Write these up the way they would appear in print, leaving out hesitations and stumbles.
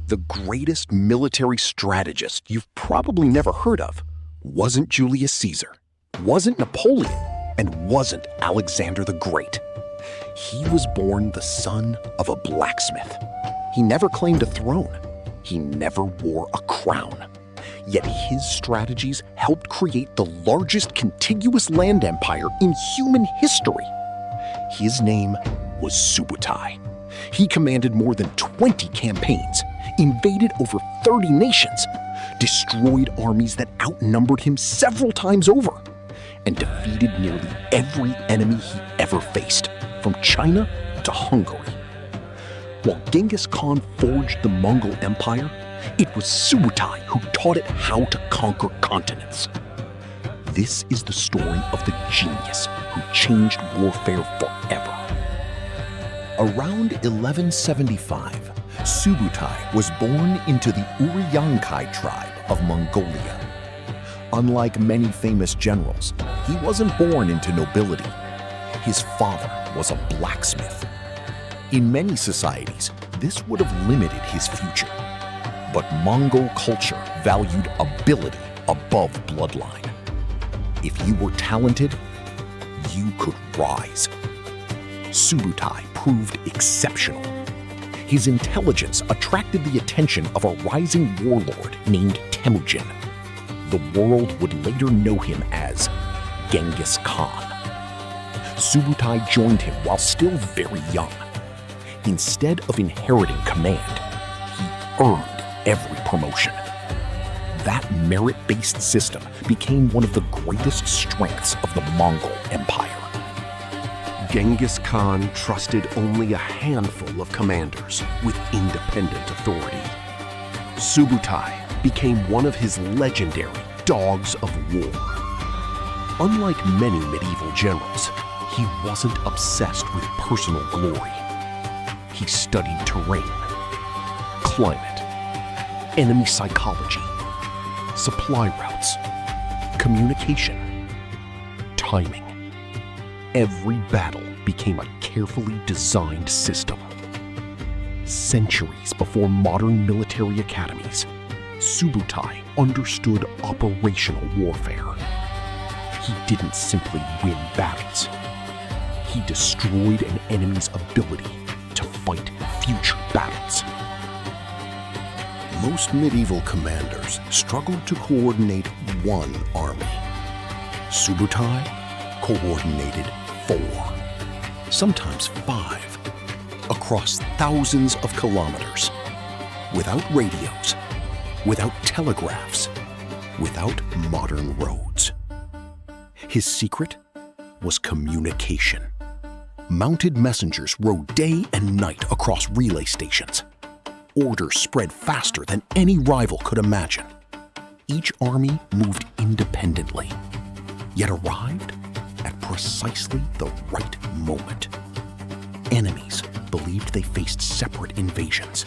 The greatest military strategist you've probably never heard of wasn't Julius Caesar, wasn't Napoleon, and wasn't Alexander the Great. He was born the son of a blacksmith. He never claimed a throne. He never wore a crown. Yet his strategies helped create the largest contiguous land empire in human history. His name was Subutai. He commanded more than 20 campaigns, invaded over 30 nations, destroyed armies that outnumbered him several times over, and defeated nearly every enemy he ever faced, from China to Hungary. While Genghis Khan forged the Mongol Empire, it was Subutai who taught it how to conquer continents. This is the story of the genius who changed warfare forever. Around 1175, Subutai was born into the Uriyangkai tribe of Mongolia. Unlike many famous generals, he wasn't born into nobility. His father was a blacksmith. In many societies, this would have limited his future. But Mongol culture valued ability above bloodline. If you were talented, you could rise. Subutai proved exceptional. His intelligence attracted the attention of a rising warlord named Temujin. The world would later know him as Genghis Khan. Subutai joined him while still very young. Instead of inheriting command, he earned every promotion. That merit-based system became one of the greatest strengths of the Mongol Empire. Genghis Khan trusted only a handful of commanders with independent authority. Subutai became one of his legendary dogs of war. Unlike many medieval generals, he wasn't obsessed with personal glory. He studied terrain, climate, enemy psychology, supply routes, communication, timing. Every battle became a carefully designed system. Centuries before modern military academies, Subutai understood operational warfare. He didn't simply win battles. He destroyed an enemy's ability to fight future battles. Most medieval commanders struggled to coordinate one army. Subutai coordinated 4, sometimes 5, across thousands of kilometers, without radios, without telegraphs, without modern roads. His secret was communication. Mounted messengers rode day and night across relay stations. Orders spread faster than any rival could imagine. Each army moved independently, yet arrived at precisely the right moment. Enemies believed they faced separate invasions.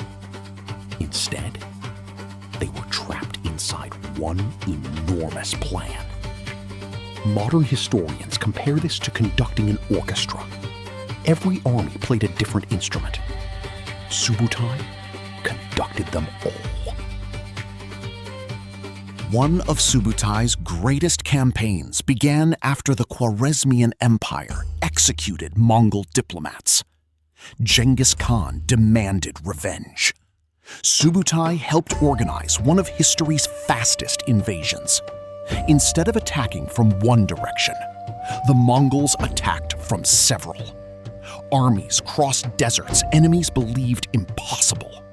Instead, they were trapped inside one enormous plan. Modern historians compare this to conducting an orchestra. Every army played a different instrument. Subutai conducted them all. One of Subutai's greatest campaigns began after the Khwarezmian Empire executed Mongol diplomats. Genghis Khan demanded revenge. Subutai helped organize one of history's fastest invasions. Instead of attacking from one direction, the Mongols attacked from several. Armies crossed deserts enemies believed impossible.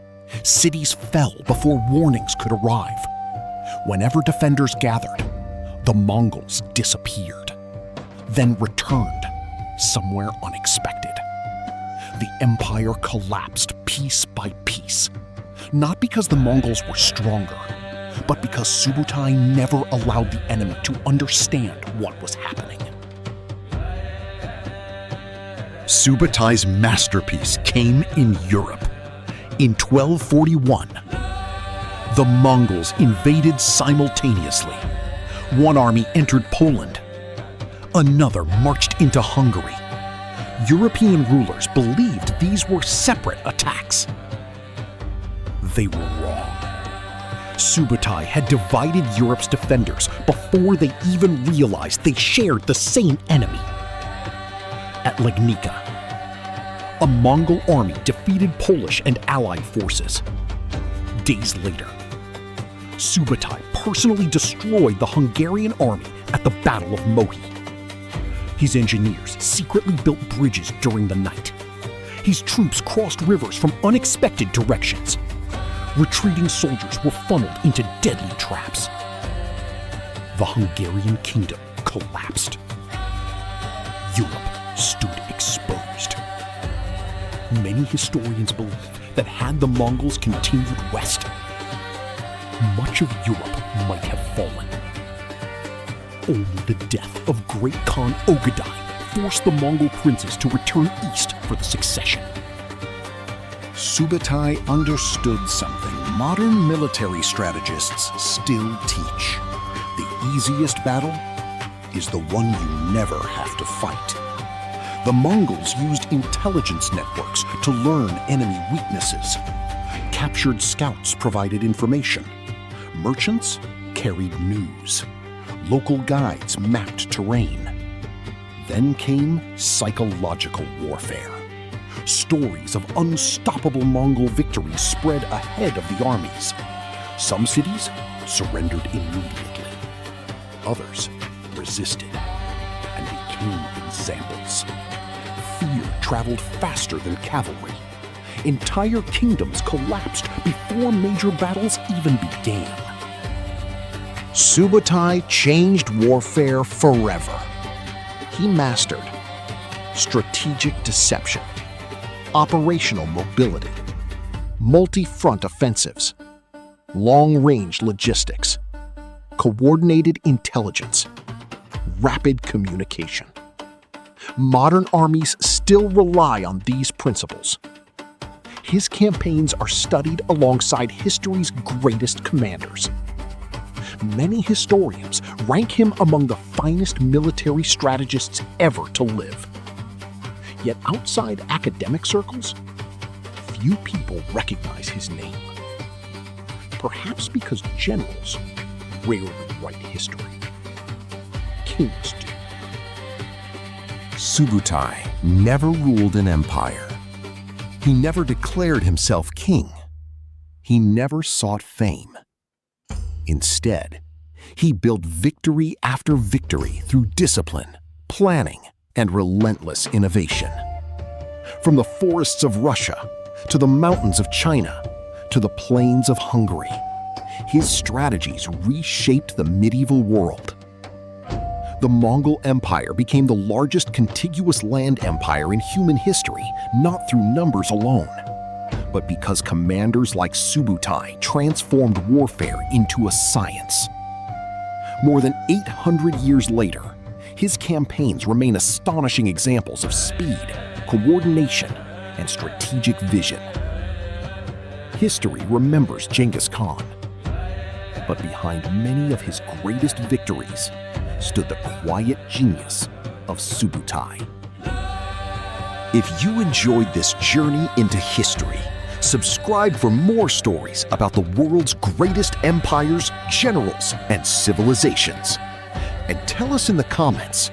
Cities fell before warnings could arrive. Whenever defenders gathered, the Mongols disappeared, then returned somewhere unexpected. The empire collapsed piece by piece, not because the Mongols were stronger, but because Subutai never allowed the enemy to understand what was happening. Subutai's masterpiece came in Europe. In 1241, the Mongols invaded simultaneously. One army entered Poland. Another marched into Hungary. European rulers believed these were separate attacks. they were wrong. Subutai had divided Europe's defenders before they even realized they shared the same enemy. At Legnica, a Mongol army defeated Polish and Allied forces. Days later, Subutai personally destroyed the Hungarian army at the Battle of Mohi. His engineers secretly built bridges during the night. His troops crossed rivers from unexpected directions. Retreating soldiers were funneled into deadly traps. The Hungarian kingdom collapsed. Europe stood exposed. Many historians believe that had the Mongols continued west, much of Europe might have fallen. Only the death of Great Khan Ogadai forced the Mongol princes to return east for the succession. Subutai understood something modern military strategists still teach. The easiest battle is the one you never have to fight. The Mongols used intelligence networks to learn enemy weaknesses. Captured scouts provided information. Merchants carried news. Local guides mapped terrain. Then came psychological warfare. Stories of unstoppable Mongol victories spread ahead of the armies. Some cities surrendered immediately. Others resisted and became examples. Fear traveled faster than cavalry. Entire kingdoms collapsed before major battles even began. Subutai changed warfare forever. He mastered strategic deception, operational mobility, multi-front offensives, long-range logistics, coordinated intelligence, rapid communication. Modern armies still rely on these principles. His campaigns are studied alongside history's greatest commanders. Many historians rank him among the finest military strategists ever to live. Yet outside academic circles, few people recognize his name. Perhaps because generals rarely write history. Kings do. Subutai never ruled an empire. He never declared himself king. He never sought fame. Instead, he built victory after victory through discipline, planning, and relentless innovation. From the forests of Russia, to the mountains of China, to the plains of Hungary, his strategies reshaped the medieval world. The Mongol Empire became the largest contiguous land empire in human history, not through numbers alone, but because commanders like Subutai transformed warfare into a science. More than 800 years later, his campaigns remain astonishing examples of speed, coordination, and strategic vision. History remembers Genghis Khan, but behind many of his greatest victories stood the quiet genius of Subutai. If you enjoyed this journey into history, subscribe for more stories about the world's greatest empires, generals, and civilizations. And tell us in the comments,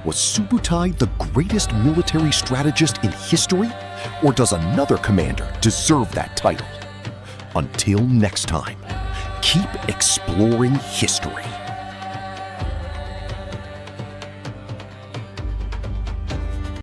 was Subutai the greatest military strategist in history, or does another commander deserve that title? Until next time, keep exploring history.